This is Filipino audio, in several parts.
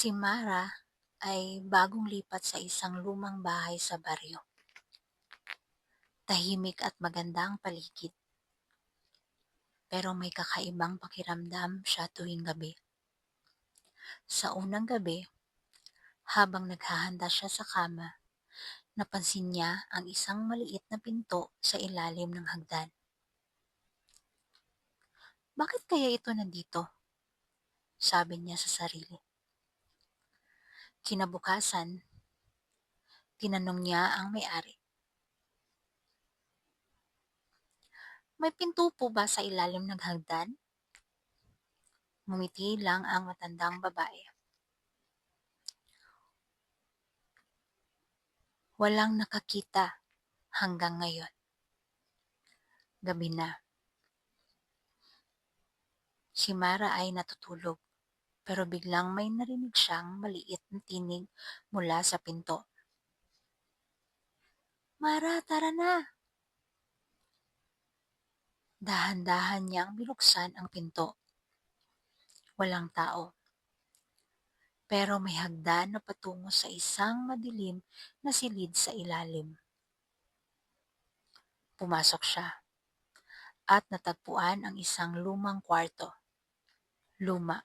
Si Mara ay bagong lipat sa isang lumang bahay sa baryo. Tahimik at maganda ang paligid, pero may kakaibang pakiramdam siya tuwing gabi. Sa unang gabi, habang naghahanda siya sa kama, napansin niya ang isang maliit na pinto sa ilalim ng hagdan. Bakit kaya ito nandito? Sabi niya sa sarili. Kinabukasan, tinanong niya ang may-ari. May pinto po ba sa ilalim ng hagdan? Ngumiti lang ang matandang babae. Walang nakakita hanggang ngayon. Gabi na. Si Mara ay natutulog, pero biglang may narinig siyang maliit na tinig mula sa pinto. Mara, tara na! Dahan-dahan niyang binuksan ang pinto. Walang tao. Pero may hagdan na patungo sa isang madilim na silid sa ilalim. Pumasok siya at natagpuan ang isang lumang kwarto. Luma,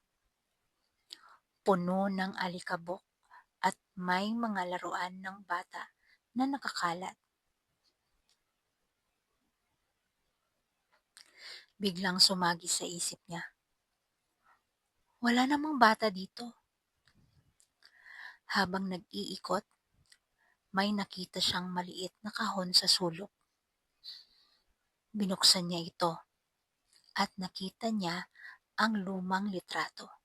puno ng alikabok at may mga laruan ng bata na nakakalat. Biglang sumagi sa isip niya. Wala namang bata dito. Habang nag-iikot, may nakita siyang maliit na kahon sa sulok. Binuksan niya ito at nakita niya ang lumang litrato.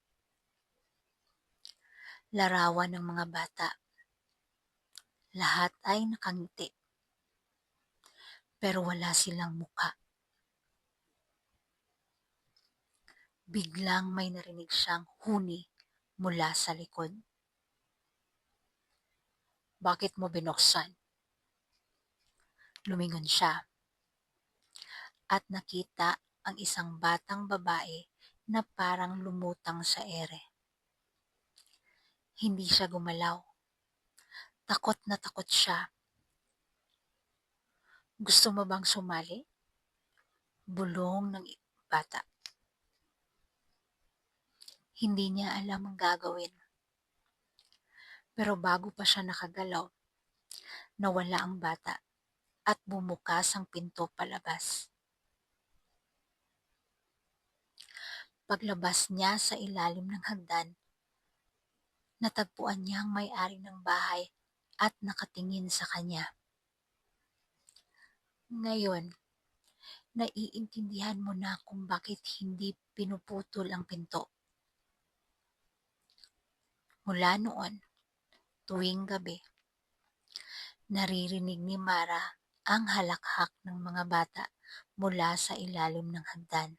Larawan ng mga bata. Lahat ay nakangiti. Pero wala silang muka. Biglang may narinig siyang huni mula sa likod. Bakit mo binuksan? Lumingon siya at nakita ang isang batang babae na parang lumutang sa ere. Hindi siya gumalaw. Takot na takot siya. Gusto mo bang sumali? Bulong ng bata. Hindi niya alam ang gagawin. Pero bago pa siya nakagalaw, nawala ang bata at bumukas ang pinto palabas. Paglabas niya sa ilalim ng hagdan, natagpuan niya ang may-ari ng bahay at nakatingin sa kanya. Ngayon, naiintindihan mo na kung bakit hindi pinuputol ang pinto. Mula noon, tuwing gabi, naririnig ni Mara ang halakhak ng mga bata mula sa ilalim ng hagdan.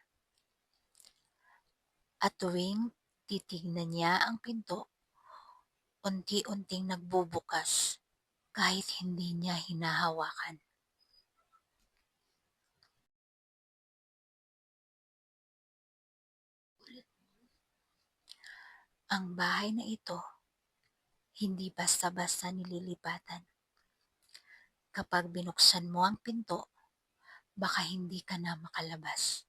At tuwing titignan niya ang pinto, unti-unting nagbubukas kahit hindi niya hinahawakan. Ang bahay na ito, hindi basta-basta nililipatan. Kapag binuksan mo ang pinto, baka hindi ka na makalabas.